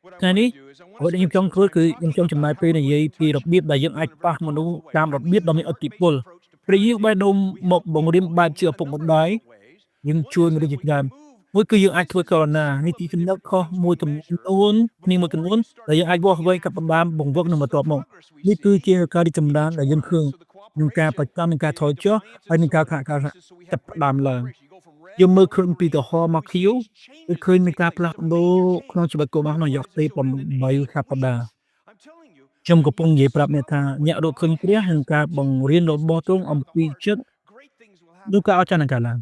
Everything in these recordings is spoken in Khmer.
ថ្ងៃនេះអ្វីដែលខ្ញុំចង់ធ្វើគឺខ្ញុំចង់ចំណាយពេលនិយាយពីរបៀបដែលយើងអាចប៉ះមនុស្សតាមរបៀបដ៏មានឥទ្ធិពលព្រះយេស៊ូវបេះដូងមកបង្រៀនបែបជាឪពុកម្ដាយយើងជួយមនុស្សជាច្រើនមួយគឺយើងអាចធ្វើករុណានីតិចំណុចខុសមួយចំនួនគ្នាមួយចំនួនដែលយើងអាចវាស់វែងកាត់បន្តាមបង្វឹកនឹងបន្ទាប់មកនេះគឺជាការរីកចម្រើនដែលយើងឃើញនឹងការប្រចាំនឹងការថយចុះហើយនឹងការចាប់ផ្ដើមឡើងយើងមើលឃើញពីកំហុសមកខៀវគឺឃើញមានការផ្លាស់ប្ដូរក្នុងជីវិតកុមារក្នុងរយៈពេល8សប្តាហ៍ខ្ញុំកំពុងនិយាយប្រាប់អ្នកថាអ្នករកឃើញព្រះនិងការបង្រៀនរបស់ទ្រង់អំពីចិត្តនោះក៏អស្ចារ្យនឹងកើតឡើង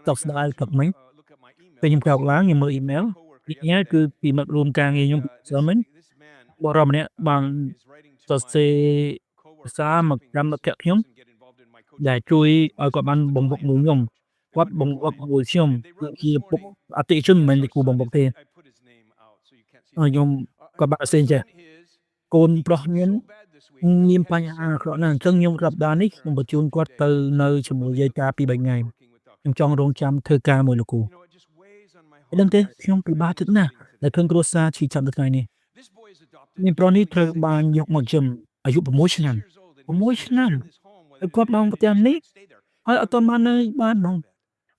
សោកស្ដាយទឹកមិញពេលខ្ញុំក្រោកឡើងខ្ញុំមើលអ៊ីមែលនេះគឺពីមិត្តរួមការងារខ្ញុំសិលមិញបរិបម្នាក់បានសរសេរសារមកកម្មមិត្តភក្តិខ្ញុំដែលជួយឲ្យគាត់បានបង្វឹកមួយខ្ញុំគាត់បង្វឹកមួយខ្ញុំគឺជាពុកអតិថិជនមិនមែនជាគ្រូបង្វឹកទេខ្ញុំគាត់បានសរសេរចេះកូនប្រុសខ្ញុំមានបញ្ហាអាក្រក់ណាស់អញ្ចឹងខ្ញុំសប្តាហ៍នេះខ្ញុំបញ្ជូនគាត់ទៅនៅជាមួយយាយតា2-3ថ្ងៃខ្ញុំចង់រងចាំធ្វើការមួយលោកគ្រូហើយដឹងទេខ្ញុំពិបាកចិត្តណាស់ដែលឃើញគ្រួសារឈឺចាប់នៅថ្ងៃនេះមានប្រុសនេះត្រូវបានយកមកជិមអាយុ6ឆ្នាំហើយគាត់មកផ្ទះនេះហើយអត់ទាន់បាននៅបានហ្មង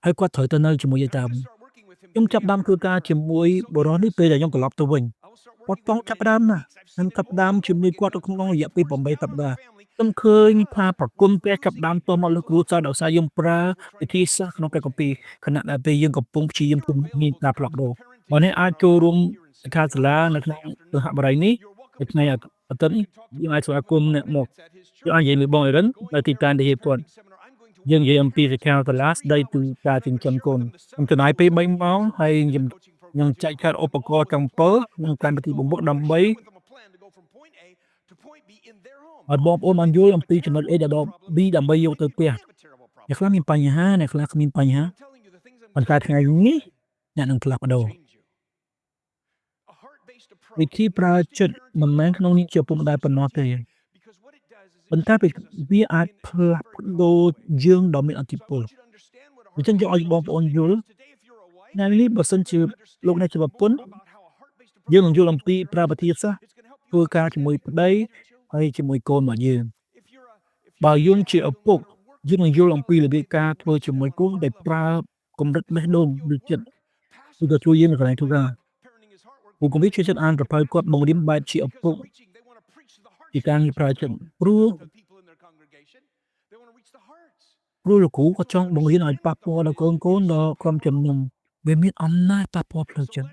ហើយគាត់ត្រូវទៅនៅជាមួយយាយតាខ្ញុំចាប់ផ្ដើមធ្វើការជាមួយបុរសនេះពេលដែលខ្ញុំត្រឡប់ទៅវិញគាត់ចង់ចាប់ផ្ដើមណាខ្ញុំចាប់ផ្ដើមជាមួយគាត់ក្នុងរយៈពេល8សប្តាហ៍ខ្ញុំឃើញថាប្រគុណព្រះចាប់ផ្ដើមតមកលើគ្រួសារដោយសារយើងប្រើវិធីសាស្ត្រក្នុងព្រះគម្ពីរខណៈដែលពេលយើងកំពុងព្យាយាមជំនាញការផ្លាស់ប្ដូរបងអ្នកអាចចូលរួមសិក្ខាសាលានៅក្នុងទហបរិយនេះនៅថ្ងៃអាទិត្យនេះយើងអាចស្វាគមន៍អ្នកមកយើងអាចនិយាយមួយបងអេរិននៅទីតាំងដែលគាត់យើងនិយាយអំពីសិក្ខាសាលាស្ដីពីការចិញ្ចឹមកូនខ្ញុំចំណាយពេល3ម៉ោងហើយខ្ញុំចែកខាត់ឧបករណ៍ទាំង7និងកម្មវិធីបំពុកដើម្បីឲ្យបងប្អូនបានយល់អំពីចំណុច A ដល់ B ដើម្បីយកទៅផ្ទះអ្នកខ្លះមានបញ្ហាអ្នកខ្លះគ្មានបញ្ហាប៉ុន្តែថ្ងៃនេះអ្នកនឹងផ្លាស់ប្ដូរវិធីប្រើចិត្តមិនមែនក្នុងនាមជាឪពុកម្ដាយប៉ុណ្ណោះទេប៉ុន្តែវាអាចផ្លាស់ប្ដូរយើងដ៏មានឥទ្ធិពលអញ្ចឹងយកឲ្យបងប្អូនយល់ថ្ងៃនេះបើសិនជាលោកអ្នកជាប្រពន្ធយើងនឹងយល់អំពីប្រើវិធីសាស្ត្រធ្វើការជាមួយប្តីហើយជាមួយកូនរបស់យើងបើយើងជាឪពុកយើងនឹងយល់អំពីរបៀបការធ្វើជាមួយកូនដែលប្រើកម្រិតបេះដូងឬចិត្តគឺក៏ជួយយើងនៅកន្លែងធ្វើការពួកកុំវាជួយចិត្តអានប្រភេទគាត់បង្រៀនបែបជាឪពុកពីការងារប្រើចិត្តព្រោះលោកគ្រូគាត់ចង់បង្រៀនឲ្យប៉ះពាល់ដល់កូនដល់ក្រុមជំនុំវាមានអំណាចប៉ះពាល់ផ្លូវចិត្ត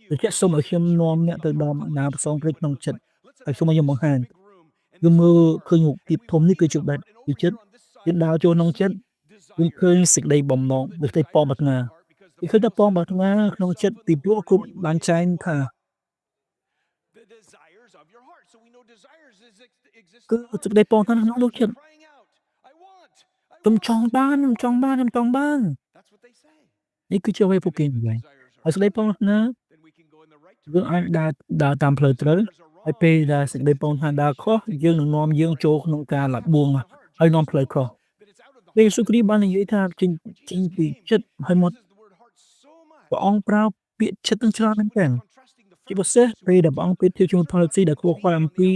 ដូច្នេះសូមឲ្យខ្ញុំនាំអ្នកទៅដល់ណាផ្សងព្រេងក្នុងចិត្តហើយសូមឲ្យខ្ញុំបង្ហាញយើងមើលឃើញរូបភាពធំនេះគឺជាបែបពីចិត្តយើងដើរចូលក្នុងចិត្តយើងឃើញសេចក្តីបំណងសេចក្តីប៉ងប្រាថ្នាគឺឃើញតែប៉ងប្រាថ្នាក្នុងចិត្តពីព្រោះគ្រប់បានចែងថាគឺសេចក្តីប៉ងប្រាថ្នាក្នុងចិត្តខ្ញុំចង់បាននេះគឺជាអ្វីពួកគេនិយាយហើយសេចក្តីប៉ងប្រាថ្នាយើងអាចដើរតាមផ្លូវត្រូវហើយពេលដែលសេចក្តីប៉ងប្រាថ្នាដើរខុសយើងនឹងនាំយើងចូលក្នុងការលបួងហើយនាំផ្លូវខុសពេលយេស៊ូវគ្រីស្ទបាននិយាយថាចេញពីចិត្តហើយមកព្រះអង្គប្រើពាក្យចិត្តនឹងច្រើនមែនទែនជាពិសេសពេលដែលព្រះអង្គពេលជួយផលិតដែលខ្វល់អំពី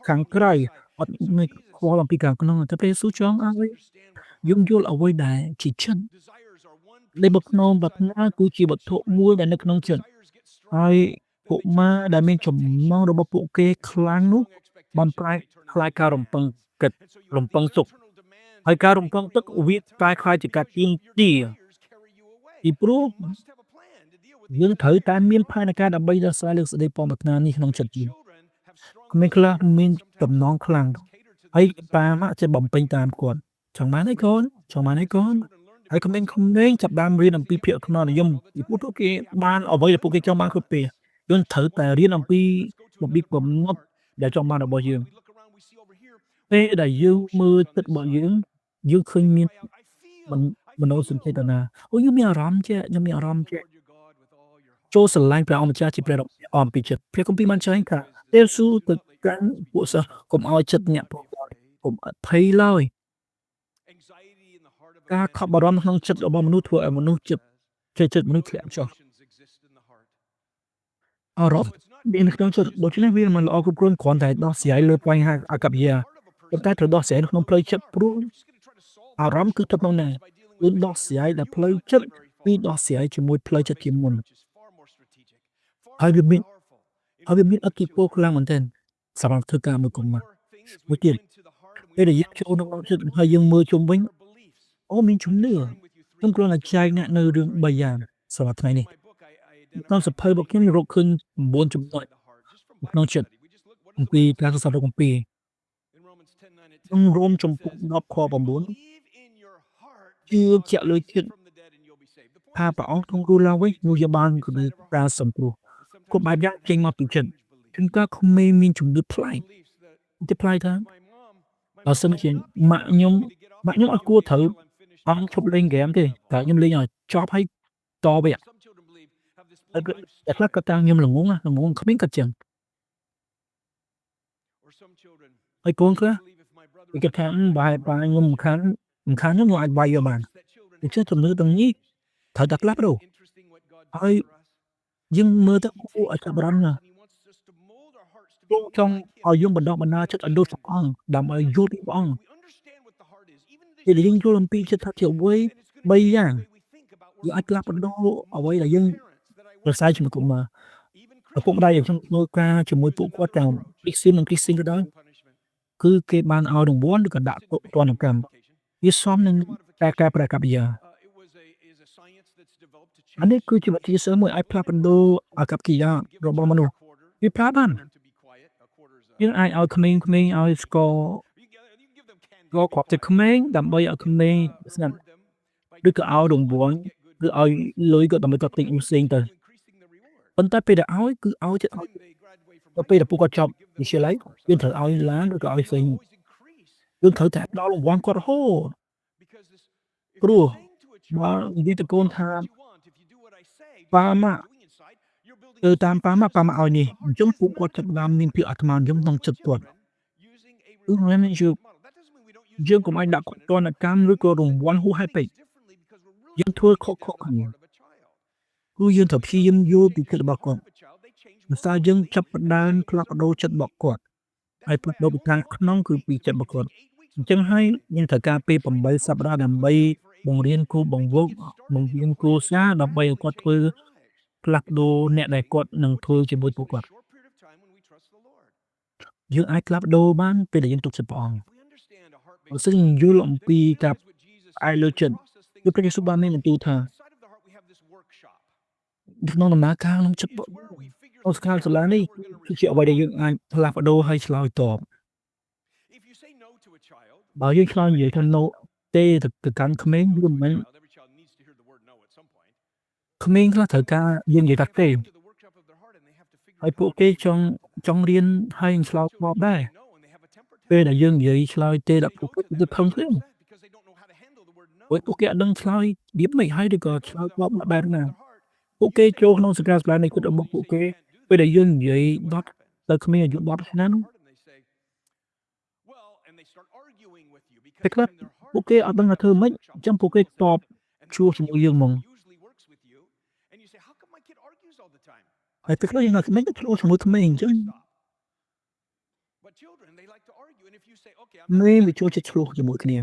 ខាងក្រៅអត់មានខ្វល់អំពីខាងក្នុងតែពេលយេស៊ូវចង់ឲ្យយើងយល់អ្វីដែលជាចិត្តនៃបក្នុងប្រាថ្នាគឺជាវត្ថុមួយដែលនៅក្នុងចិត្តហើយកុមារដែលមានចំណងរបស់ពួកគេខ្លាំងនោះបានប្រែខ្លាយការរំពឹងគិតរំពឹងសុខហើយការរំពឹងទឹកវាប្រែខ្លាយជាការទាមទារពីព្រោះយើងត្រូវតែមានផែនការដើម្បីដោះស្រាយលើសេចក្តីប៉ងប្រាថ្នានេះក្នុងចិត្តយើងក្មេងខ្លះមានតំណងខ្លាំងហើយប៉ាម៉ាក់ចេះបំពេញតាមគាត់ចង់បានអីកូនហើយក្មេងចាប់ដើមរៀនអំពីភាគខ្នងនិយមពីពួកគេបានអ្វីដែលពួកគេចង់បានគ្រប់ពេលយើងត្រូវតែរៀនអំពីរបៀបកំណត់ដែលចង់បានរបស់យើងពេលដែលយើងមើលទឹករបស់យើងឃើញមានមនោសញ្ចេតនាយើងមានអារម្មណ៍ចេះចូលស្រឡាញ់ព្រះអង្គម្ចាស់ជាព្រះអមពីចិត្តព្រះគម្ពីរបានចែងថាពេលស៊ូទៅកាន់ពួកសិស្សកុំឲ្យចិត្តញាក់កុំភ័យឡើយការខកបារម្ភក្នុងចិត្តរបស់មនុស្សធ្វើឲ្យមនុស្សចិត្តមនុស្សធ្លាក់ចុះ អារម្មណ៍មាននៅក្នុងចិត្តដូច្នេះវាមិនល្អគ្រប់គ្រាន់គ្រាន់តែដោះស្រាយលើបញ្ហាអាកប្បកិរិយាប៉ុន្តែត្រូវដោះស្រាយនៅក្នុងផ្លូវចិត្តព្រោះអារម្មណ៍គឺទឹកក្នុងណាយើងដោះស្រាយដែលផ្លូវចិត្តពីដោះស្រាយជាមួយផ្លូវចិត្តជាមុនហើយវាមានឥទ្ធិពលខ្លាំងមែនទែនសម្រាប់ធ្វើការមួយកុំមួយទៀតពេលដែលយើងចូលក្នុងចិត្តហើយយើងមើលជុំវិញអូមានជំនឿខ្ញុំគ្រាន់តែចែកអ្នកនៅរឿង3យ៉ាងសម្រាប់ថ្ងៃនេះក្នុងសភៅរបស់ខ្ញុំរកឃើញ9ចំណុចក្នុងចិត្តអំពីការសិក្សារបស់គម្ពីរក្នុងរ៉ូមជំពូក10ខ9ជឿជាក់លើចិត្តថាព្រះអង្គទ្រង់រស់ឡើងវិញនោះជាបានគឺការសង្គ្រោះគ្រប់បែបយ៉ាងចេញមកពីចិត្តជួនកាលក្មេងមានជំនឿប្លែកទីប្លែកថាបើសិនជាម៉ាក់ខ្ញុំអត់គួរត្រូវអង្គឈប់លេងហ្គេមទេតែខ្ញុំលេងឲ្យចប់ហើយតវិញតែខ្លះគាត់ថាខ្ញុំល្ងងគ្មានគាត់ចឹងហើយកូនខ្លះគេគិតថាបែរខ្ញុំមិនខានខ្ញុំអាចវាយយកបានដូច្នេះជំនឿទាំងនេះត្រូវតែផ្លាស់ប្ដូរហើយយើងមើលទៅគួរឲ្យចាប់អារម្មណ៍ណាស់ទ្រង់ចង់ឲ្យយើងបណ្ដុះបណ្ដាលចិត្តឲ្យដូចព្រះអង្គដើម្បីយល់ពីព្រះអង្គពេលដែលយើងយល់អំពីចិត្តថាជាអ្វី3យ៉ាងយើងអាចផ្លាស់ប្ដូរអ្វីដែលយើងប្រសើរជាមួយកុមារឪពុកម្ដាយខ្ញុំធ្វើការជាមួយពួកគាត់ទាំងគ្រីស្ទាននិងគ្រីស្ទានក៏ដោយគឺគេបានឲ្យរង្វាន់ឬក៏ដាក់ទណ្ឌកម្មវាសមនឹងការកែប្រែអាកប្បកិរិយាអានេះគឺជាវិទ្យាសាស្ត្រមួយអាចផ្លាស់ប្ដូរអាកប្បកិរិយារបស់មនុស្សវាប្រើបានយើងអាចឲ្យក្មេងៗឲ្យស្ករគ្រាប់ទឹកក្មេងដើម្បីឲ្យក្មេងស្ងាត់ឬក៏ឲ្យរង្វាន់ឬឲ្យលុយក៏ដើម្បីគាត់ទិញអីផ្សេងទៅប៉ុន្តែពេលដែលឲ្យគឺឲ្យចិត្តឲ្យដល់ពេលដែលពួកគាត់ចប់វិទ្យាល័យយើងត្រូវឲ្យឡានឬក៏ឲ្យផ្សេងយើងត្រូវតែផ្ដល់រង្វាន់គាត់រហូតព្រោះបើនិយាយទៅកូនថាប៉ាម៉ាក់ទៅតាមប៉ាម៉ាក់ឲ្យនេះអញ្ចឹងពួកគាត់ចាប់ផ្ដើមមានភាពអាត្មានិយមក្នុងចិត្តគាត់គឺមិនមែនយើងកុំឲ្យដាក់គាត់ទណ្ឌកម្មឬក៏រង្វាន់ហួសហេតុពេកយើងធ្វើខុសគ្នាគឺយើងត្រូវព្យាយាមយល់ពីចិត្តរបស់គាត់មិនថាយើងចាប់ផ្ដើមផ្លាស់ប្ដូរចិត្តរបស់គាត់ហើយផ្លាស់ប្ដូរពីខាងក្នុងគឺពីចិត្តរបស់គាត់អញ្ចឹងហើយយើងត្រូវការពេល8សប្តាហ៍ដើម្បីបង្រៀនគូបង្វឹកបង្រៀនគូសារដើម្បីឲ្យគាត់ធ្វើផ្លាស់ប្ដូរអ្នកដែលគាត់នឹងធ្វើជាមួយពួកគាត់យើងអាចផ្លាស់ប្ដូរបានពេលដែលយើងទុកចិត្តព្រះអង្គបើសិនយល់អំពីការផ្អែកលើចិត្តគឺព្រះយេស៊ូវបានមានបន្ទូលថាក្នុងដំណើរការក្នុងចិត្តអូស្ការសាឡានេះគឺជាអ្វីដែលយើងអាចផ្លាស់ប្ដូរហើយឆ្លើយតបបើយើងឆ្លើយនិយាយថា no ទេទៅកាន់ក្មេងឬមិនក្មេងខ្លះត្រូវការយើងនិយាយថាទេហើយពួកគេចង់រៀនហើយឆ្លើយតបដែរពេលដែលយើងនិយាយឆ្លើយទេដល់ពួកគេខឹងខ្លួនពួកគេអត់ដឹងឆ្លើយរបៀបម៉េចហើយឬក៏ឆ្លើយតបបែបណាពួកគេចូលក្នុងសកម្មភាពនៃគិតរបស់ពួកគេពេលដែលយើងនិយាយ10ទៅក្មេងអាយុ10ឆ្នាំពេលខ្លះពួកគេអត់ដឹងថាធ្វើម៉េចអញ្ចឹងពួកគេតបជួសជាមួយយើងហ្មងហើយពេលខ្លះយើងថាក្មេងទៅឆ្លោះជាមួយក្មេងអញ្ចឹងមេវាចូលចិត្តឆ្លោះជាមួយគ្នា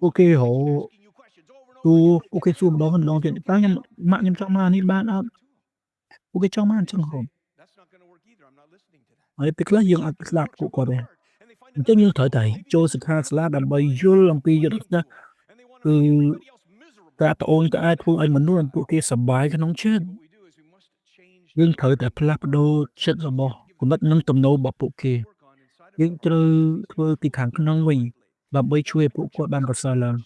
ពួកគេហៅពួកគេសួរម្ដងទៀតតើម៉ាក់ខ្ញុំចង់មកនេះបានអត់ពួកគេចង់មកអញ្ចឹងហ៎ហើយពេលខ្លះយើងអាចស្ដាប់ពួកគាត់ដែរអញ្ចឹងយើងត្រូវតែចូលសិក្ខាសាលាដើម្បីយល់អំពីយុទ្ធសាស្ត្រគឺការត្អូញត្អែធ្វើឲ្យមនុស្សពួកគេសប្បាយក្នុងចិត្តយើងត្រូវតែផ្លាស់ប្ដូរចិត្តរបស់គំនិតនិងទំនោររបស់ពួកគេយើងត្រូវធ្វើពីខាងក្នុងវិញដើម្បីជួយឲ្យពួកគាត់បានប្រសើរឡើង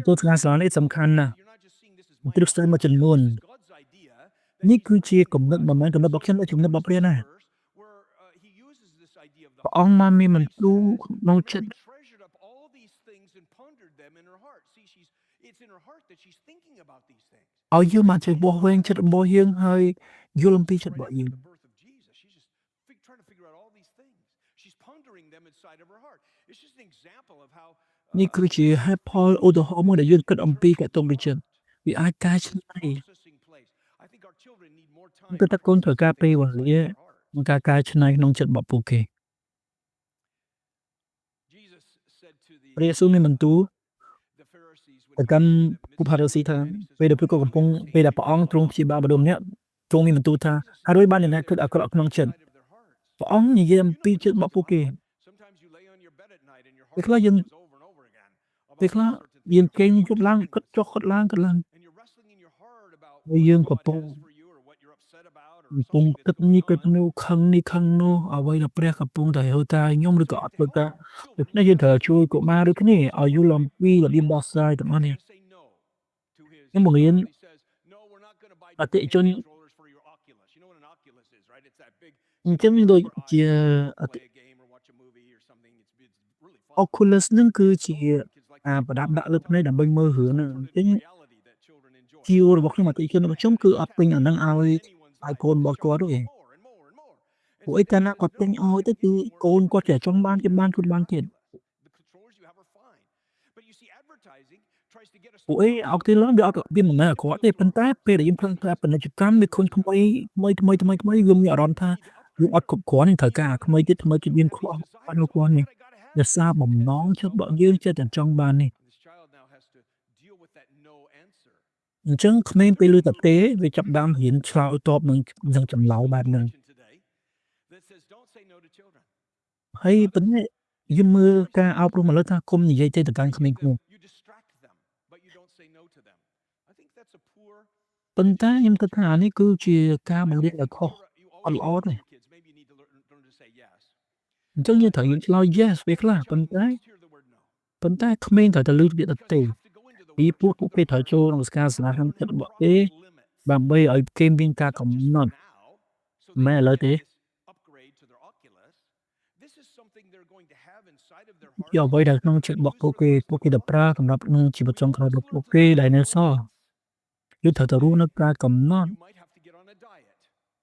ទស្សនៈសាលានេះសំខាន់ណាស់ទ្រឹស្ដីមួយចំនួននេះគឺជាគំនិតមិនមែនគំនិតរបស់ខ្ញុំតែគំនិតរបស់ព្រះណាព្រះអង្គបានមានបន្ទូលក្នុងចិត្តឲ្យយើងបានចេះបោះវែងចិត្តរបស់យើងហើយយល់អំពីចិត្តរបស់យើងនេះគឺជាហេតុផលឧទាហរណ៍មួយដែលយើងគិតអំពីកតុម្ពីចិត្ត វាអាចកែច្នៃខ្ញុំគិតថាកូនត្រូវការពេលវេលាក្នុងការកែច្នៃក្នុងចិត្តរបស់ពួកគេព្រះយេស៊ូវមានបន្ទូលទៅកាន់ពួកផារីស៊ីថាពេលដែលពួកគាត់កំពុងពេលដែលព្រះអង្គទ្រង់ព្យាបាលមនុស្សម្នាក់ទ្រង់មានបន្ទូលថាហើយរួចបានអ្នកណាគិតអាក្រក់ក្នុងចិត្តព្រះអង្គនិយាយអំពីចិត្តរបស់ពួកគេពេលខ្លះយើងគេងយប់ឡើងគិតចុះគិតឡើងហើយយើងកំពុងគិតនេះគិតនោះខឹងនេះខឹងនោះអ្វីដែលព្រះកំពុងតែហៅថាខ្ញុំឬក៏អត់ធ្វើការដូច្នេះយើងត្រូវជួយកុមារដូចគ្នាឲ្យយល់អំពីរបៀបដោះស្រាយទាំងអស់នេះខ្ញុំបង្រៀនអតិថិជនអញ្ចឹងដូចជា Oculus ហ្នឹងគឺជាប្រដាប់ដាក់លើភ្នែកដើម្បីមើលរឿងហ្នឹងអញ្ចឹងជាវរបស់ខ្ញុំអតិថិជនរបស់ខ្ញុំគឺអត់ទិញអាហ្នឹងឲ្យកូនរបស់គាត់ទេព្រោះអីកាលណាគាត់ទិញឲ្យទៅគឺកូនគាត់ចេះចង់បានទៀតពួកអីអុកទីឡនវាអត់វាមិនមែនអាក្រក់ទេប៉ុន្តែពេលដែលយើងប្រើប្រាស់ពាណិជ្ជកម្មវាឃើញថ្មីយើងមានអារម្មណ៍ថាយើងអត់គ្រប់គ្រាន់យើងត្រូវការអាថ្មីទៀតយើងខ្វះបាត់គ្រប់គ្រាន់នេះដោយសារបំណងចិត្តរបស់យើងចិត្តតែចង់បាននេះអញ្ចឹងក្មេងពេលឮតែទេវាចាប់ផ្ដើមរៀនឆ្លើយតបនឹងចម្លើយបែបហ្នឹងហើយប៉ុន្តែយើងមើលការអប់រំឥឡូវថាកុំនិយាយទេទៅកាន់ក្មេងៗប៉ុន្តែខ្ញុំគិតថានេះគឺជាការបង្រៀនដែលខុសអត់ល្អទេអញ្ចឹងយើងត្រូវឆ្លើយ yes ពេលខ្លះប៉ុន្តែក្មេងត្រូវតែឮពាក្យទៅទេពីពួកគេត្រូវចូលក្នុងការស្នាក្នុងចិត្តរបស់គេដើម្បីឲ្យគេមានការកំណត់មិនឥឡូវទេជាអ្វីដែលក្នុងចិត្តរបស់ពួកគេទៅប្រើសម្រាប់ក្នុងជីវិតចុងក្រោយរបស់ពួកគេដែលនៅសល់យើងត្រូវតែរស់នៅការកំណត់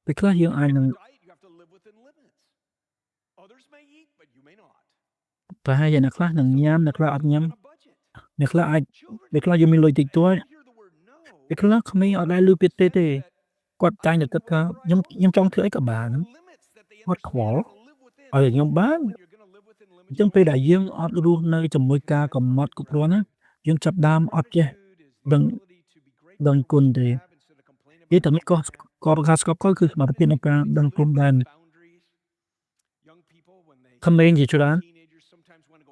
ពេលខ្លះយើងអាចនឹងប្រហែលជាអ្នកខ្លះនឹងញ៉ាំអ្នកខ្លះអត់ញ៉ាំអ្នកខ្លះអាចពេលខ្លះយើងមានលុយតិចតួចពេលខ្លះក្មេងអត់ដែលឮពាក្យទេគាត់តែងតែគិតថាខ្ញុំចង់ធ្វើអីក៏បានគាត់ខ្វល់ឲ្យខ្ញុំបានអញ្ចឹងពេលដែលយើងអត់រស់នៅជាមួយការកំណត់គ្រប់គ្រាន់ណាយើងចាប់ដើមអត់ចេះដឹងគុណទេនិយាយតែមិនក៏ការស្កប់គឺសមត្ថភាពក្នុងការដឹងគុណដែរក្មេងជាច្រើន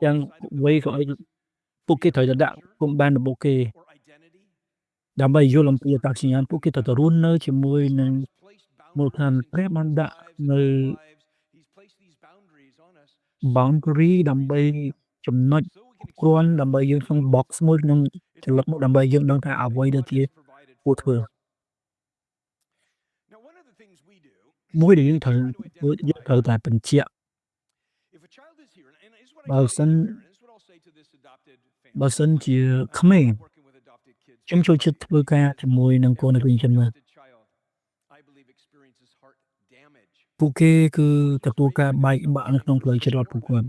យ៉ាងវ័យក៏ឲ្យពួកគេត្រូវតែដាក់គុំបានរបស់គេដើម្បីយល់អំពីអត្តសញ្ញាណពួកគេត្រូវតែរស់នៅជាមួយនឹងមូលដ្ឋានព្រះបានដាក់នៅ boundary ដើម្បីចំណុចគ្រប់គ្រាន់ដើម្បីយើងក្នុង box មួយក្នុងចលឹកមួយដើម្បីយើងដឹងថាអ្វីដែលជាគួរធ្វើមួយដែលយើងត្រូវតែបញ្ជាក់បើសិនជាក្មេងខ្ញុំចូលចិត្តធ្វើការជាមួយនឹងកូននៅវិញចឹងពួកគេគឺទទួលការបែកបាក់នៅក្នុងផ្លូវចិត្តរបស់ពួកគាត់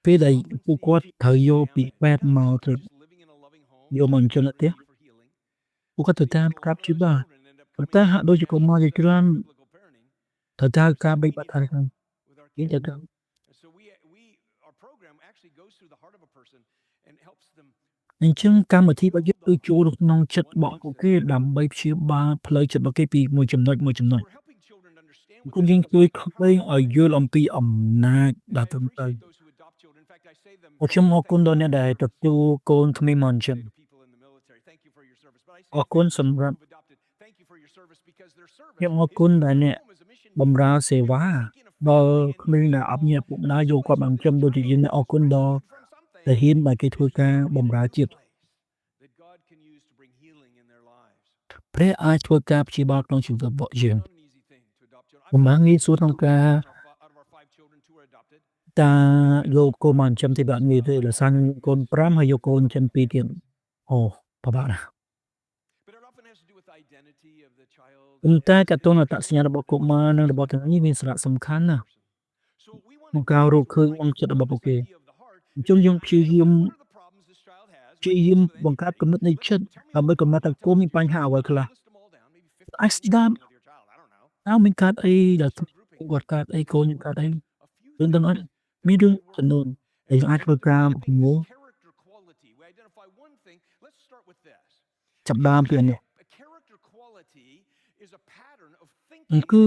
ពេលដែលពួកគាត់ត្រូវយកពីពេទ្យមកទៅយកមកអញ្ចឹងទៅពួកគាត់ត្រូវតាមប្រាប់ជាបាទប៉ុន្តែហាក់ដូចជាកុមារជាច្រើនត្រូវការការបែកបាក់ថាខាងយើងត្រូវការអញ្ចឹងកម្មវិធីរបស់យើងគឺចូលក្នុងចិត្តរបស់ពួកគេដើម្បីព្យាបាលផ្លូវចិត្តរបស់គេពីមួយចំណុចគុំយើងជួយក្មេងឲ្យយល់អំពីអំណាចដែលត្រឹមត្រូវខ្ញុំអរគុណដល់អ្នកដែលទទួលកូនក្មេងមកអញ្ចឹងអរគុណសម្រាប់ខ្ញុំអរគុណដែលអ្នកបម្រើសេវាដល់ក្មេងដែលអត់មានឪពុកម្ដាយយកគាត់មកចិញ្ចឹមដូចជាយើងអរគុណដល់ដែលហ៊ានដែលគេធ្វើការបម្រើជាតិព្រះអាចធ្វើការព្យាបាលក្នុងជីវិតរបស់យើងមិនមែនងាយស្រួលក្នុងការតាយកកូនមកចិញ្ចឹមទេបាទងាយទេដោយសារកូន5ហើយយកកូនចិញ្ចឹម2ទៀតអូពិបាកណាស់ប៉ុន្តែការតអត្តសញ្ញាណរបស់កុមារនិងរបស់ទាំងនេះមានសារៈសំខាន់ណាស់ក្នុងការរកឃើញក្នុងចិត្តរបស់ពួកគេ ចឹងយើងព្យាយាមបង្កើតគំនិតនៃចិត្តដើម្បីកំណត់ថាកូនមានបញ្ហាអ្វីខ្លះអាចស្ដាប់តើមានកើតអីដែលគាត់កើតអីកូនយើងកើតអីរឿងទាំងអស់មានរឿងចំនួនដែលយើងអាចធ្វើការជាមួយចាប់ផ្ដើមពីអានេះគឺ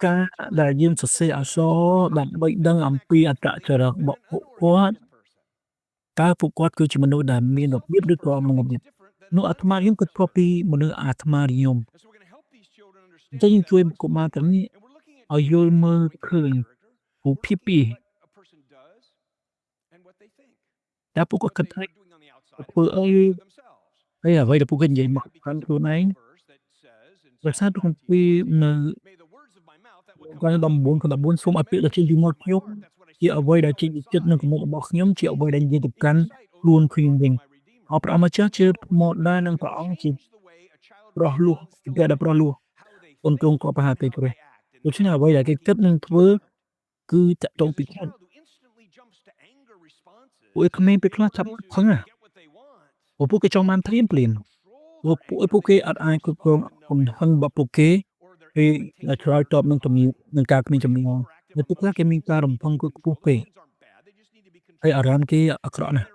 ការដែលយើងសរសេរអក្សរដើម្បីដឹងអំពីអត្តចរិតរបស់ពួកគាត់តើពួកគាត់គឺជាមនុស្សដែលមានរបៀបឬក៏មិនរបៀបនោះអាត្មាយើងគិតធ្លាប់ពីមនុស្សអាត្មានិយមអញ្ចឹងយើងជួយកុមារទាំងនេះឲ្យយល់មើលឃើញរូបភាពពីតើពួកគាត់គិតថាធ្វើអីហើយអ្វីដែលពួកគាត់និយាយមកកាន់ខ្លួនឯងដោយសារក្នុងពេលនៅគាត់19ខ14សូមឲ្យពាក្យដែលចេញពីមាត់ខ្ញុំជាអ្វីដែលចេញពីចិត្តនិងគំនិតរបស់ខ្ញុំជាអ្វីដែលនិយាយទៅកាន់ខ្លួនខ្ញុំវិញអរព្រះអង្គម្ចាស់ជាមកដែរនឹងព្រះអង្គជាប្រោះលោះគេដែលប្រោះលោះអូនទ្រង់ក៏ប្រហារពេកព្រះដូច្នេះអ្វីដែលគេគិតនឹងធ្វើគឺតាក់ទងពីចិត្តពួកក្មេងពេលខ្លះចាប់ខឹងពួកគេចង់បានភ្លាមពួកគេអត់អាចគ្រប់គ្រងកំហឹងរបស់ពួកគេពេលឆ្លើយតបនឹងការគ្មានចំណងនៅពេលខ្លះគេមានការរំពឹងខ្ពស់ពេកហើយអារម្មណ៍គេអាក្រក់ណាស់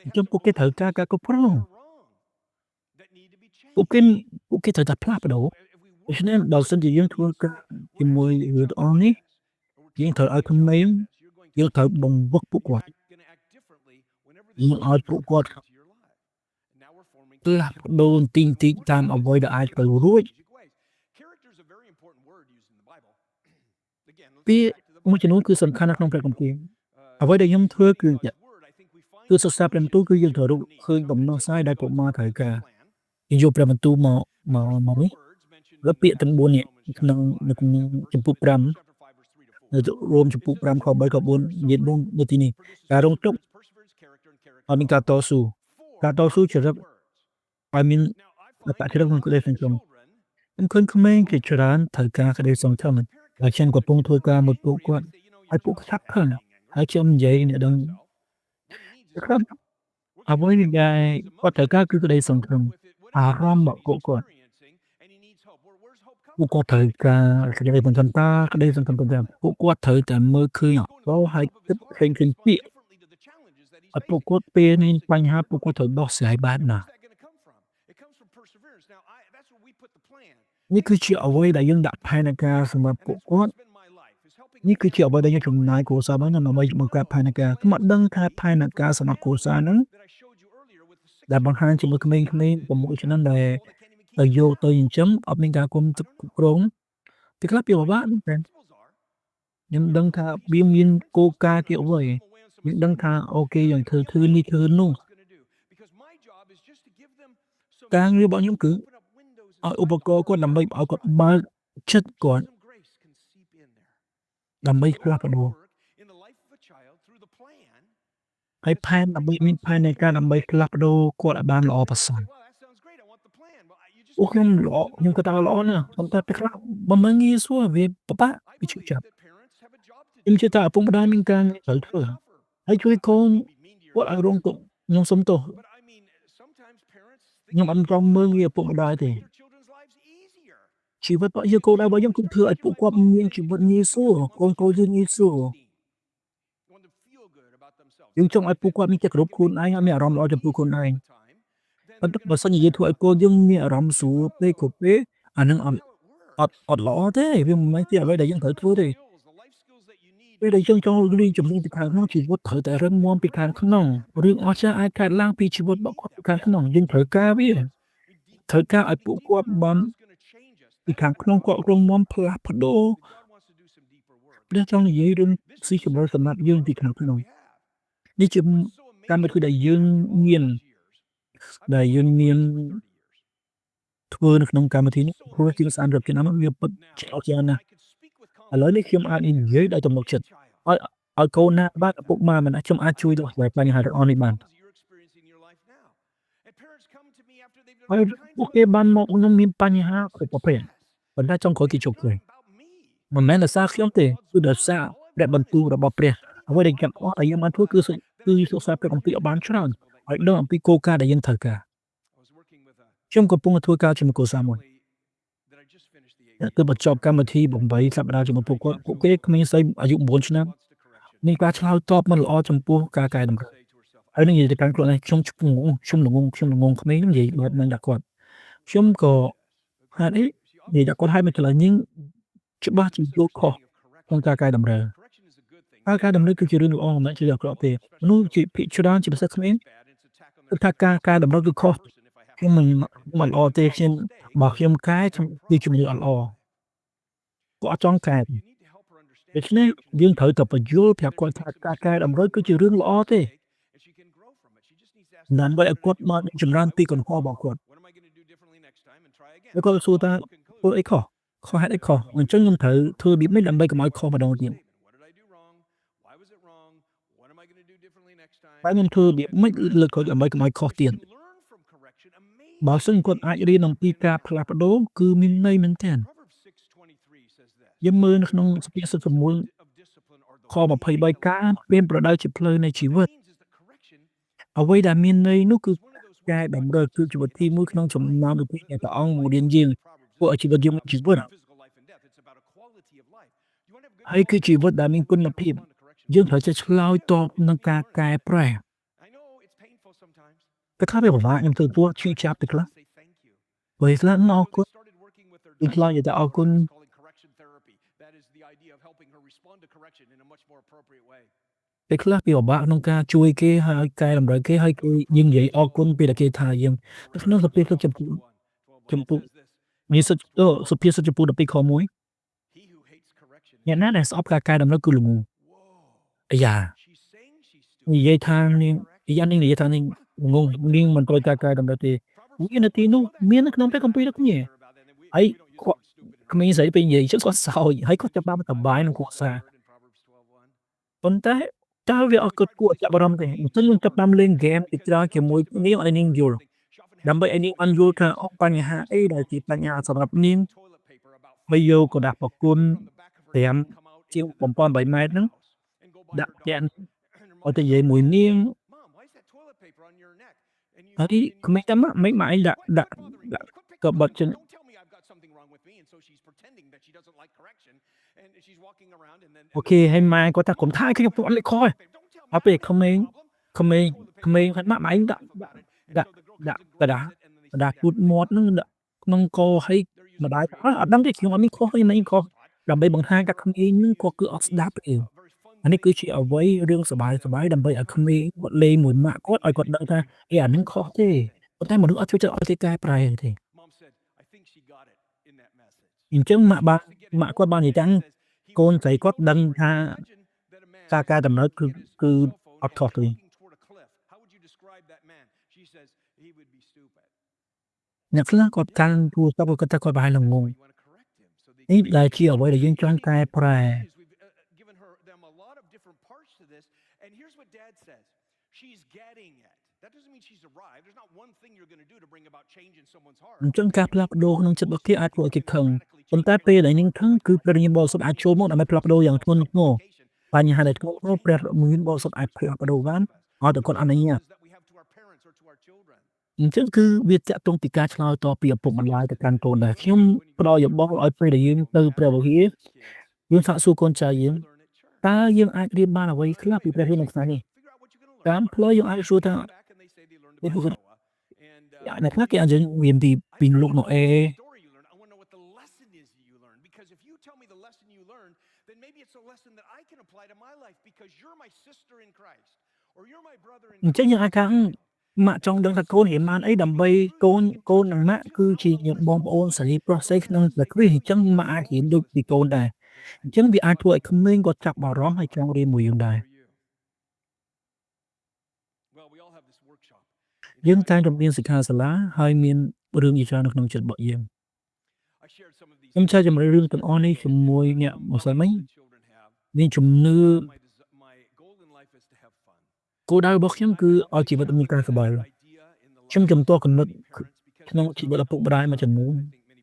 អញ្ចឹងពួកគេត្រូវការការគ្រប់គ្រងពួកគេត្រូវតែផ្លាស់ប្ដូរដូច្នេះបើសិនជាយើងធ្វើការជាមួយរឿងទាំងអស់នេះយើងត្រូវឲ្យក្មេងយើងត្រូវបង្វឹកពួកគាត់យើងឲ្យពួកគាត់ផ្លាស់ប្ដូរទីតាមអ្វីដែលអាចទៅរួចពាក្យមួយចំនួនគឺសំខាន់នៅក្នុងព្រះគម្ពីរអ្វីដែលខ្ញុំធ្វើគឺសិក្សាព្រះបន្ទូលគឺយើងត្រូវរកឃើញដំណោះស្រាយដែលកុមារត្រូវការយើងយកព្រះបន្ទូលមកនេះแล้วពាក្យទាំង4នេះក្នុងចំពោះ5នៅរួមចំពោះ5ខ3ខ4និយាយនៅទីនេះការរងទុក្ខឲ្យមានការតស៊ូចរិតឲ្យមានអត្តចរិតក្នុងក្តីសង្ឃឹមខ្ញុំឃើញក្មេងជាច្រើនត្រូវការក្តីសង្ឃឹមហើយខ្ញុំកំពុងធ្វើការមួយពួកគាត់ឲ្យពួកគាត់ខឹងហើយខ្ញុំនិយាយអ្នកដឹងครับអ្វីដែលគាត់ត្រូវការគឺក្តីសង្ឃឹមអារម្មណ៍របស់គាត់ពួកគាត់ត្រូវការក្តីសង្ឃឹមក្តីសង្ឃឹមទៅពួកគាត់ត្រូវតែមើលឃើញអក្សរហើយគិតឃើញពាក្យឲ្យពួកគាត់ពេលមានបញ្ហាពួកគាត់ត្រូវដោះស្រាយបានណានេះគឺជាអ្វីដែលយើងដាក់ផែនការសម្រាប់ពួកគាត់នេះគឺជាអ្វីដែលយើងចំណាយគ្រួសារបានដើម្បីបង្កើតផែនការខ្ញុំអត់ដឹងថាផែនការសម្រាប់គ្រួសារហ្នឹងដែលបង្ហាញជាមួយក្មេងៗ6ឆ្នាំដែលយកទៅចិញ្ចឹមអត់មានការគ្រប់គ្រងពេលខ្លះវាពិបាកមែនខ្ញុំដឹងថាវាមានគោលការណ៍ជាអ្វីយើងដឹងថាអូខេយើងធ្វើនេះធ្វើនោះការងាររបស់ខ្ញុំគឺឲ្យឧបករណ៍គាត់ដើម្បីឲ្យគាត់បើកចិត្តគាត់ដើម្បីផ្លាស់ប្ដូរហើយដើម្បីមានផែនការដើម្បីផ្លាស់ប្ដូរគាត់ឲ្យបានល្អប្រសើរអូខ្ញុំក៏ថាល្អណាស់ប៉ុន្តែពេលខ្លះមិនងាយស្រួលវាពិបាកវាឈឺចាប់ខ្ញុំជឿថាឪពុកម្ដាយមានការត្រូវធ្វើហើយជួយកូនគាត់ឲ្យរងទុក្ខខ្ញុំសុំទោសខ្ញុំអត់ព្រមមើលងាយឪពុកម្ដាយទេជីវិតរបស់យើងគោលដៅរបស់យើងគឺធ្វើឲ្យពួកគាត់មានជីវិតងាយស្រួលកូនយើងងាយស្រួលយើងចង់ឲ្យពួកគាត់មានចិត្តគោរពខ្លួនឯងហើយមានអារម្មណ៍ល្អចំពោះខ្លួនឯងប៉ុន្តែបើសិនជាយើងធ្វើឲ្យកូនយើងមានអារម្មណ៍ស្រួលពេកគ្រប់ពេលអានឹងអត់ល្អទេវាមិនមែនជាអ្វីដែលយើងត្រូវធ្វើទេពេលដែលយើងចង់រៀនជំនាញពីខាងក្នុងជីវិតត្រូវតែរឹងមាំពីខាងក្នុងរឿងអស្ចារ្យអាចកើតឡើងពីជីវិតរបស់គាត់ពីខាងក្នុងយើងត្រូវការវាត្រូវការឲ្យពួកគាត់បានពីខាងក្នុងគាត់រឹងមាំផ្លាស់ប្ដូរព្រះចង់និយាយរឿងស៊ីជម្រៅសម្រាប់យើងពីខាងក្នុងនេះជាកម្មវិធីដែលយើងមានធ្វើនៅក្នុងកម្មវិធីនេះព្រោះជាង30ឆ្នាំវាពិតជាអស្ចារ្យណាស់ឥឡូវនេះខ្ញុំអាចនិយាយដោយទំនុកចិត្តឲ្យកូនណាបាទឪពុកម្ដាយមិនអាចខ្ញុំអាចជួយដោះស្រាយបញ្ហាទាំងអស់នេះបានហើយពួកគេបានមកខ្ញុំមានបញ្ហាគ្រប់ប្រភេទប៉ុន្តែចង់ក្រោយគេជោគជ័យមិនមែនដោយសារខ្ញុំទេគឺដោយសារព្រះបន្ទូលរបស់ព្រះ អ្វីដែលទាំងអស់ដែលយើងបានធ្វើគឺសិក្សាព្រះគម្ពីរឲ្យបានច្រើនហើយដឹងអំពីគោលការណ៍ដែលយើងត្រូវការខ្ញុំកំពុងតែធ្វើការជាមួយគ្រួសារមួយគឺបញ្ចប់កម្មវិធី8សប្តាហ៍ជាមួយពួកគេក្មេងស្រីអាយុ9ឆ្នាំមានការឆ្លើយតបមិនល្អចំពោះការកែតម្រូវហើយនឹងនិយាយទៅកាន់ខ្លួនឯងខ្ញុំល្ងងក្មេងនិយាយបែបហ្នឹងដាក់គាត់ខ្ញុំក៏ហេតុអីនិយាយដាក់គាត់ឲ្យមកឆ្លើយញឹងច្បាស់ជាយល់ខុសក្នុងការកែតម្រូវការកែតម្រូវគឺជារឿងល្អមិនមែនជារឿងអាក្រក់ទេមនុស្សជាភាគច្រើនជាពិសេសក្មេងគិតថាការកែតម្រូវគឺខុសខ្ញុំមិនល្អទេបើខ្ញុំកែគឺជំនឿអត់ល្អគាត់អត់ចង់កែដូច្នេះយើងត្រូវតែបញ្យល់ប្រាប់គាត់ថាការកែតម្រូវគឺជារឿងល្អទេដើម្បីឲ្យគាត់បានចម្រើនពីកំហុសរបស់គាត់ហើយគាត់សួរថាធ្វើអីខុសហេតុអីខុសអញ្ចឹងខ្ញុំត្រូវធ្វើរបៀបនេះដើម្បីកុំឲ្យខុសម្ដងទៀតហើយខ្ញុំធ្វើរបៀបម៉េចលើកក្រោយដើម្បីកុំឲ្យខុសទៀតបើសិនគាត់អាចរៀនអំពីការផ្លាស់ប្ដូរគឺមានន័យមែនទែនយើងមើលនៅក្នុងសុភាសិត6ខ23ការប្រៀនប្រដៅជាផ្លូវនៃជីវិតអ្វីដែលមានន័យនោះគឺកែតម្រូវគឺជាវិធីមួយក្នុងចំណោមវិធីដែលព្រះអង្គបង្រៀនយើងធ្វើឲ្យជីវិតយើងមានជីវិតហើយគឺជីវិតដែលមានគុណភាពយើងត្រូវចេះឆ្លើយតបនឹងការកែប្រែតែខ្លះវាពិបាកខ្ញុំទទួលឈឺចាប់ទៅខ្លះពេលខ្លះអរគុណយើងឆ្លើយតែអរគុណពេលខ្លះវាពិបាកក្នុងការជួយគេហើយកែតម្រូវគេហើយគេយើងនិយាយអរគុណពេលដែលគេថាយើងនៅក្នុងសុភាសិតចំពោះមានសុភាសិតចំពោះ12ខ1អ្នកណាដែលស្អប់ការកែតម្រូវគឺល្ងង់អាយ៉ានិយាយថានាងនិយាយថានាងល្ងង់នាងមិនត្រូវការកែតម្រូវទេវិនាទីនោះមាននៅក្នុងព្រះគម្ពីរដូចគ្នាហើយគាត់ក្មេងស្រីពេលនិយាយគាត់សើចហើយគាត់ចាប់បានសប្បាយនឹងគ្រួសារប៉ុន្តែតើវាអត់គិតគួរចាប់អារម្មណ៍ទេអញ្ចឹងយើងចាប់ផ្ដើមលេងហ្គេមជាច្រើនជាមួយនាងឲ្យនាងយល់ដើម្បីឲ្យនាងបានយល់ថាអូបញ្ហាអីដែលជាបញ្ហាសម្រាប់នាងហើយយកกระดาษប្រគុណ5ជាង7-8ម៉ែត្រហ្នឹងដាក់ផ្ទះឲ្យទៅនិយាយមួយនាងហើយក្មេងតែមិនឯងដាក់ក៏បត់ជើងអូខេហើយម៉ែគាត់ថាកុំថាឲ្យខ្ញុំអត់លេខខហើយពេលក្មេងគាត់ម៉ាក់ឯងដាក់กระดาษគូតមាត់ហ្នឹងដាក់ក្នុងកហើយម្ដាយអត់ដឹងទេខ្ញុំអត់មានខុសអីមិនខុសដើម្បីបង្ហាញថាក្មេងហ្នឹងគាត់គឺអត់ស្ដាប់ទេអានេះគឺជាអ្វីរឿងសប្បាយដើម្បីឲ្យក្មេងគាត់លេងមួយម៉ាក់គាត់ឲ្យគាត់ដឹងថាអាហ្នឹងខុសទេប៉ុន្តែមនុស្សអត់ចូលចិត្តឲ្យគេកែប្រែទេអញ្ចឹងម៉ាក់គាត់បាននិយាយថាកូនស្រីគាត់ដឹងថាការកែតម្រូវគឺអត់ខុសទេអ្នកខ្លះគាត់កាន់ទូរស័ព្ទគាត់ថាគាត់ប្រហែលល្ងងនេះដែលជាអ្វីដែលយើងចង់កែប្រែអញ្ចឹងការផ្លាស់ប្ដូរក្នុងចិត្តរបស់គេអាចធ្វើឲ្យគេខឹងប៉ុន្តែពេលដែលនាងខឹងគឺព្រះវិញ្ញាណបរិសុទ្ធអាចចូលមកដើម្បីផ្លាស់ប្ដូរយ៉ាងធ្ងន់ធ្ងរបញ្ហាដែលធ្ងន់ធ្ងរព្រះវិញ្ញាណបរិសុទ្ធអាចផ្លាស់ប្ដូរបានឲ្យតែគាត់អនុញ្ញាតអញ្ចឹងគឺវាតាក់ទងពីការឆ្លើយតបពីឪពុកម្ដាយទៅកាន់កូនដែរខ្ញុំផ្ដល់យោបល់ឲ្យពេលដែលយើងទៅព្រះវិហារយើងសាកសួរកូនចៅយើងតើយើងអាចរៀនបានអ្វីខ្លះពីព្រះវិហារនៅថ្ងៃនេះតាមផ្លូវយើងអាចសួរថាអ្នកខ្លះគេអាចរៀនពីលោកណូអេអញ្ចឹងយើងអាចថាម៉ាក់ចង់ដឹងថាកូនរៀនបានអីដើម្បីកូននិងម៉ាក់គឺជាបងប្អូនសេរីប្រុសស្រីក្នុងព្រះគ្រីស្ទអញ្ចឹងម៉ាក់អាចរៀនដូចពីកូនដែរអញ្ចឹងវាអាចធ្វើឲ្យក្មេងគាត់ចាប់អារម្មណ៍ហើយចង់រៀនមួយយើងដែរយើងតែងតែមានសិក្ខាសាលាហើយមានរឿងជាច្រើននៅក្នុងចិត្តរបស់យើងខ្ញុំចែកជម្រាបរឿងទាំងអស់នេះជាមួយអ្នកម្សិលមិញមានជំនឿគោលដៅរបស់ខ្ញុំគឺឲ្យជីវិតមានការសុបាយខ្ញុំជំទាស់គំនិតក្នុងជីវិតឪពុកម្ដាយមួយចំនួន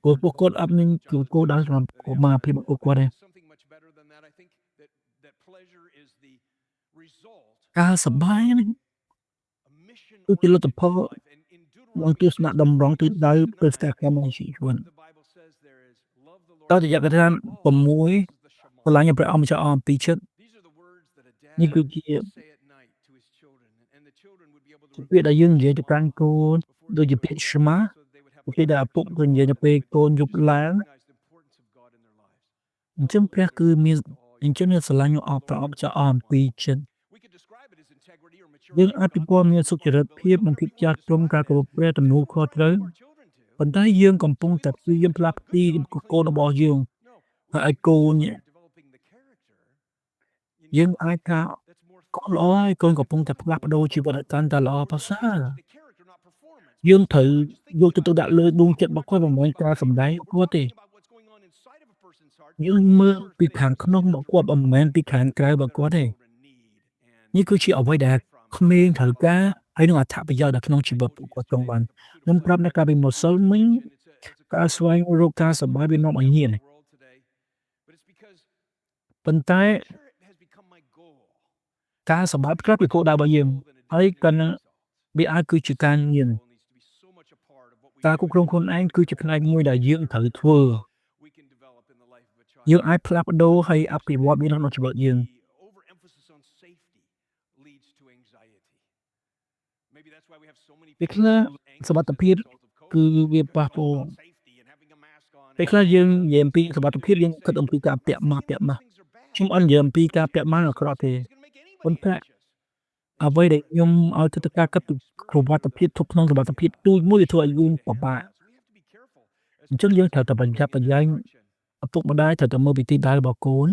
ពួកគាត់អត់មានគោលដៅសម្រាប់កុមារភាពរបស់គាត់ទេ ការសប្បាយហ្នឹងគឺជាលទ្ធផលនៃទស្សនៈតម្រង់ទិសដៅទៅស្ថានភាពនៃជីវិតតើរយៈកថា6ស្រឡាញ់ព្រះអង្គម្ចាស់អស់អំពីចិត្តនេះគឺជាពាក្យដែលយើងនិយាយទៅកាន់កូនដូចជាពាក្យស្មាពេលដែលឪពុកទៅនិយាយទៅពេលកូនយប់ឡើងអញ្ចឹងព្រះគឺមានអញ្ចឹងស្រឡាញ់អស់ព្រះអង្គម្ចាស់អស់អំពីចិត្តយើងអាចពិពណ៌មានសុចរិតភាពនិងភាពចាស់ទុំការគោរពព្រះទំនួលខុសត្រូវប៉ុន្តែយើងកំពុងតែព្យាយាមផ្លាស់ប្ទីកូនរបស់យើងហើយកូនយើងអាចថាកូនល្អហើយកូនកំពុងតែផ្លាស់ប្ដូរជីវិតឲ្យកាន់តែល្អប្រសើរយើងត្រូវយកទៅដាក់លើដួងចិត្តរបស់គាត់មិនមែនការសម្ដែងគាត់ទេយើងមើលពីខាងក្នុងរបស់គាត់មិនមែនពីខាងក្រៅរបស់គាត់ទេនេះគឺជាអ្វីដែលក្មេងត្រូវការហើយនឹងអត្ថប្រយោជន៍នៅក្នុងជីវិតពួកគាត់ចង់បានខ្ញុំប្រាប់នៅកាលពីម្សិលមិញការស្វែងរកការសប្បាយវានាំឲ្យញៀនប៉ុន្តែការសប្បាយក្រាបពីគោលដៅរបស់យើងហើយកាន់វាអាចគឺជាការញៀនការគ្រប់គ្រងខ្លួនឯងគឺជាផ្នែកមួយដែលយើងត្រូវធ្វើយើងអាចផ្លាស់ប្ដូរហើយអភិវឌ្ឍវាក្នុងជីវិតយើងពេលខ្លះសុខភាពគឺវាប៉ះពាល់ពេលខ្លះយើងនិយាយអំពីសុខភាពយើងគិតអំពីការពាក់ម៉ាស់ខ្ញុំអត់និយាយអំពីការពាក់ម៉ាស់អាក្រក់ទេប៉ុន្តែអ្វីដែលខ្ញុំឲ្យទៅការគិតពីសុខភាពទុកក្នុងសុខភាពទូចមួយវាធ្វើឲ្យយើងពិបាកអញ្ចឹងយើងត្រូវតែប្រយ័ត្នប្រយែងឪពុកម្ដាយត្រូវតែមើលពីទិសដៅរបស់កូន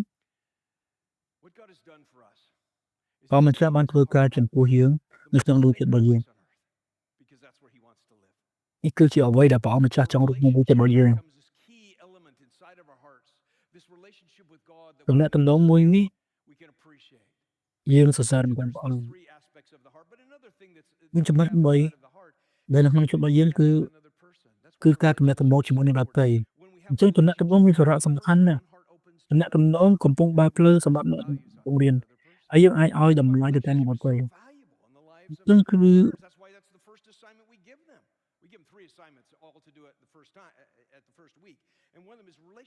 បើមិនចាំបានធ្វើការចំពោះយើងនៅក្នុងដួងចិត្តរបស់យើងនេះគឺជាអ្វីដែលព្រះអង្គម្ចាស់ចង់រកក្នុងដួងចិត្តរបស់យើងទំនាក់ទំនងមួយនេះយើងសរសើរនឹងព្រះអង្គមានចំណុច3ដែលនៅក្នុងចិត្តរបស់យើងគឺការទំនាក់ទំនងជាមួយនឹងដទៃអញ្ចឹងទំនាក់ទំនងមានសារៈសំខាន់ណាស់ទំនាក់ទំនងកំពុងបើកផ្លូវសម្រាប់អ្នកបង្រៀនហើយយើងអាចឲ្យតម្លៃទៅតាមអ្នកដទៃនឹងគឺ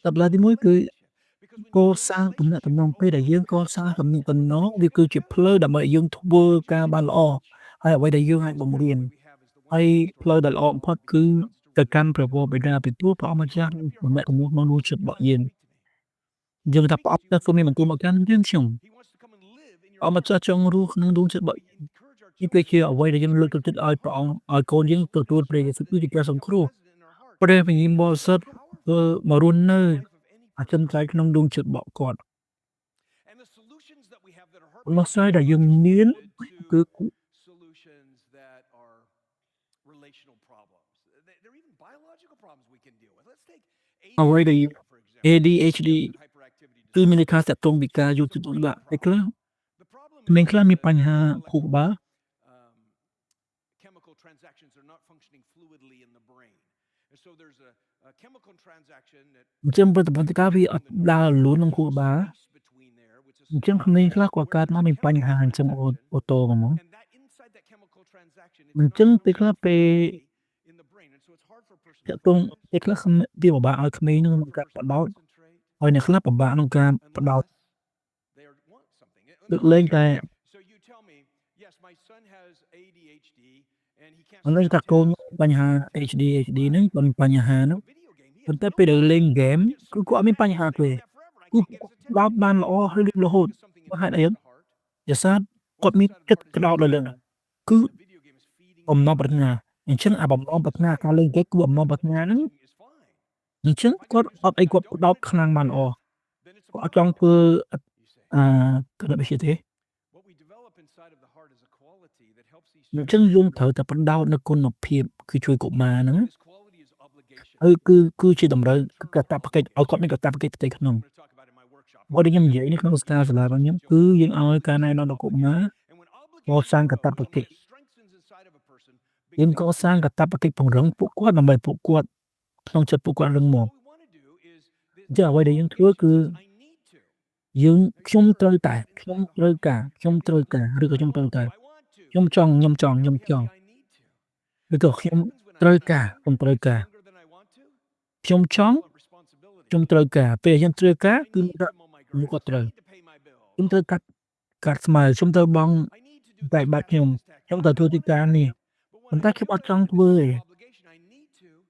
តម្លៃទី1គឺកសាងទំនាក់ទំនងពេលដែលយើងកសាងទំនាក់ទំនងវាគឺជាផ្លូវដើម្បីឲ្យយើងធ្វើការបានល្អហើយអ្វីដែលយើងអាចបង្រៀនហើយផ្លូវដែលល្អបំផុតគឺទៅកាន់ព្រះវរបិតាពីព្រោះព្រះអង្គម្ចាស់ទំនាក់ទំនងក្នុងដួងចិត្តរបស់យើងថាប្រអប់ទៅគឺមានបន្ទូលមកកាន់យើងខ្ញុំព្រះអង្គម្ចាស់ចង់រស់ក្នុងដួងចិត្តរបស់នេះគឺជាអ្វីដែលយើងលើកទឹកចិត្តឲ្យព្រះអង្គឲ្យកូនយើងទទួលព្រះយេស៊ូវគឺជាការសង្គ្រោះព្រះវិញ្ញាណបរិសុទ្ធមករស់នៅអចិន្ត្រៃយ៍ក្នុងដួងចិត្តរបស់គាត់ដំណោះស្រាយដែលយើងមានគឺអ្វីដែល ADHD គឺមានន័យថាតាក់ទងពីការយកចិត្តទុកដាក់ពេលខ្លះក្មេងខ្លះមានបញ្ហាខួរក្បាលអញ្ចឹងប្រតិបត្តិការវាអត់ដើរលូនក្នុងខួរក្បាលអញ្ចឹងក្មេងខ្លះក៏កើតមកមានបញ្ហាអញ្ចឹងអូតូហ្មងអញ្ចឹងពេលខ្លះពេលតាក់ទងពេលខ្លះវាពិបាកឲ្យក្មេងក្នុងការផ្ដោតហើយអ្នកខ្លះពិបាកក្នុងការផ្ដោតលើកលែងតែមិនដឹងថាកូនបញ្ហា ADHD ហ្នឹងមិនបញ្ហាហ្នឹងប៉ុន្តែពេលដែលលេងហ្គេមគឺគាត់អត់មានបញ្ហាទេគឺផ្ដោតបានល្អហើយរហូតហេតុអីដោយសារគាត់មានចិត្តក្ដោតលើរឿងហ្នឹងគឺបំណងប្រាថ្នាអញ្ចឹងអាបំណងប្រាថ្នាការលេងហ្គេមគឺបំណងប្រាថ្នាហ្នឹងអញ្ចឹងគាត់អត់អីគាត់ផ្ដោតខ្លាំងបានល្អគាត់អត់ចង់ធ្វើគណិតវិទ្យាទេអញ្ចឹងយើងត្រូវតែផ្ដោតនៅគុណភាពគឺជួយកុមារហ្នឹងគឺជាតម្រូវកាតព្វកិច្ចឲ្យគាត់មានកាតព្វកិច្ចផ្ទៃក្នុងបើខ្ញុំនិយាយនេះក្នុងសាលារបស់ខ្ញុំគឺយើងឲ្យការណែនាំដល់កុមារកសាងកាតព្វកិច្ចយើងកសាងកាតព្វកិច្ចពង្រឹងពួកគាត់ដើម្បីពួកគាត់ក្នុងចិត្តពួកគាត់រឹងមាំអញ្ចឹងអ្វីដែលយើងធ្វើគឺ យើងខ្ញុំត្រូវតែខ្ញុំត្រូវការខ្ញុំត្រូវការឬក៏ខ្ញុំត្រូវតែខ្ញុំចង់ខ្ញុំចង់ខ្ញុំចង់ឬក៏ខ្ញុំត្រូវការខ្ញុំត្រូវការខ្ញុំចង់ខ្ញុំត្រូវការពេលយើងត្រូវការគឺមានតែខ្ញុំក៏ត្រូវខ្ញុំត្រូវកាត់ស្មៅខ្ញុំត្រូវបង់បែកបាត់ខ្ញុំត្រូវធ្វើទីការនេះប៉ុន្តែខ្ញុំអត់ចង់ធ្វើទេ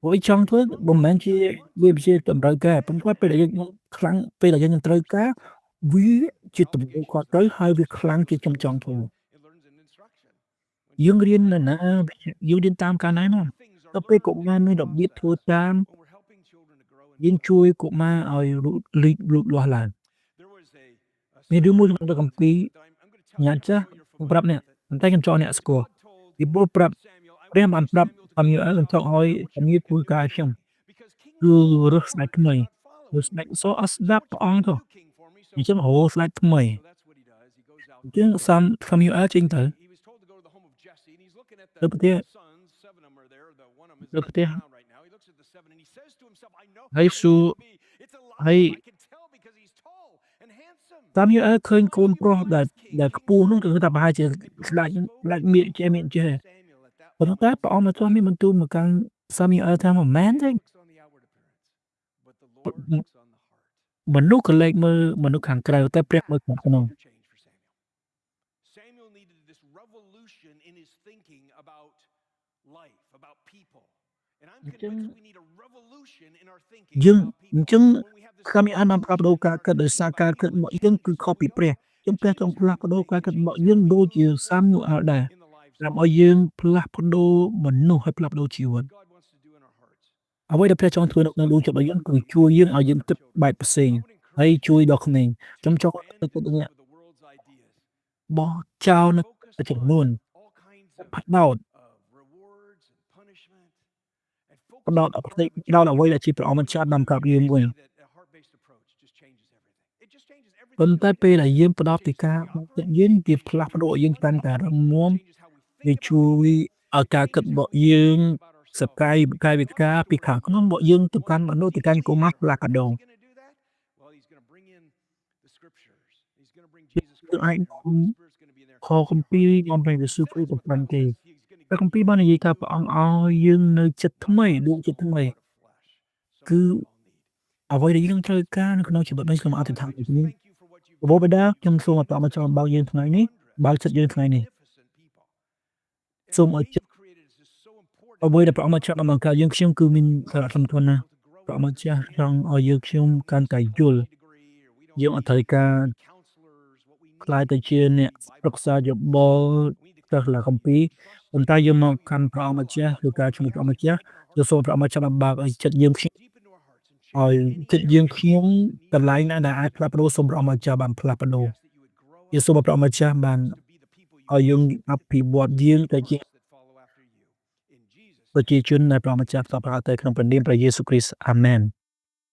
ព្រោះចង់ធ្វើមិនមែនជាវាជាតម្រូវការប៉ុន្តែពេលដែលយើងខ្លាំងពេលដែលយើងត្រូវការវាជាទំនួលខុសត្រូវហើយវាខ្លាំងជាខ្ញុំចង់ធ្វើយើងរៀននៅណាយើងរៀនតាមការណែនាំដល់ពេលកុមារមានរបៀបធ្វើតាមយើងជួយកុមារឲ្យលូតលាស់ឡើងមានរឿងមួយក្នុងគម្ពីរញាតិចាស់ខ្ញុំប្រាប់អ្នកប៉ុន្តែខ្ញុំចង់អ្នកស្គាល់ពីព្រោះព្រះបានប្រាប់សាមូអែលចង់ឲ្យសាមូអែលធ្វើការឲ្យខ្ញុំគឺរើសស្ដេចថ្មីរើសស្ដេចសូអត់ស្ដាប់ព្រះអង្គទៅអញ្ចឹងរកស្ដេចថ្មីអញ្ចឹងសាមូអែលចេញទៅប្រទេសហើយសួរហើយសាមូអែលឃើញកូនប្រុសដែលខ្ពស់នោះគឺថាប្រហែលជាស្ដេចមានចេះប៉ុន្តែព្រះអង្គនៅទាន់មានបន្ទូលមកកាន់សាមូអែលថាមិនមែនទេមនុស្សក៏លេចមើលមនុស្សខាងក្រៅតែព្រះមើលខាងក្នុងអញ្ចឹងសាមូអែលបានផ្លាស់ប្ដូរការគិតដោយសារការគិតរបស់យើងគឺខុសពីព្រះអញ្ចឹងព្រះចង់ផ្លាស់ប្ដូរការគិតរបស់យើងដូចជាសាមូអែលដែរដើម្បីឲ្យយើងផ្លាស់ប្ដូរមនុស្សហើយផ្លាស់ប្ដូរជីវិតអ្វីដែលព្រះចង់ធ្វើនៅក្នុងដួងចិត្តរបស់យើងគឺជួយយើងឲ្យយើងគិតបែបផ្សេងហើយជួយដល់ក្មេងខ្ញុំចង់ឲ្យគិតនេះបោះចោលនៅចំនួនផ្ដោតផ្ដោតអ្វីដែលជាព្រះអង្គម្ចាស់បានប្រាប់យើងវិញប៉ុន្តែពេលដែលយើងផ្ដោតពីការចិត្តយើងវាផ្លាស់ប្ដូរឲ្យយើងកាន់តែរឹងមាំវាជួយឲ្យការគិតរបស់យើងសកាយវិការពីខាងក្នុងរបស់យើងទៅកាន់មនុស្សទៅកាន់កុមារផ្លាស់ប្ដូរយើងអាចខគម្ពីរនាំព្រះយេស៊ូវគ្រីស្ទទៅបានទេព្រះគម្ពីរបាននិយាយថាព្រះអង្គឲ្យយើងនៅចិត្តថ្មីដួងចិត្តថ្មីគឺអ្វីដែលយើងត្រូវការនៅក្នុងជីវិតនេះសូមអធិដ្ឋានដូចនេះព្រះបិតាខ្ញុំសូមឲ្យព្រះម្ចាស់បើកយើងថ្ងៃនេះបើកចិត្តយើងថ្ងៃនេះសូមឲ្យចិត្តអ្វីដែលព្រះម្ចាស់បានបង្កើតយើងខ្ញុំគឺមានសារៈសំខាន់ណាស់ព្រះម្ចាស់ចង់ឲ្យយើងខ្ញុំកាន់តែយល់យើងអត់ត្រូវការខ្លាយទៅជាអ្នកប្រឹក្សាយោបល់ទៅលើគម្ពីរប៉ុន្តែយើងមកកាន់ព្រះម្ចាស់ឬការជំនុំព្រះម្ចាស់យើងសូមព្រះម្ចាស់បានបើកឲ្យចិត្តយើងខ្ញុំកន្លែងណាដែលអាចផ្លាស់ប្ដូរសូមព្រះម្ចាស់បានផ្លាស់ប្ដូរយើងសូមព្រះម្ចាស់បានឲ្យយើងអភិវឌ្ឍយើងទៅជាប្រជាជនដែលព្រះម្ចាស់ផ្សព្វផ្សាយទៅក្នុងព្រះនាមព្រះយេស៊ូវគ្រីស្ទអាមែន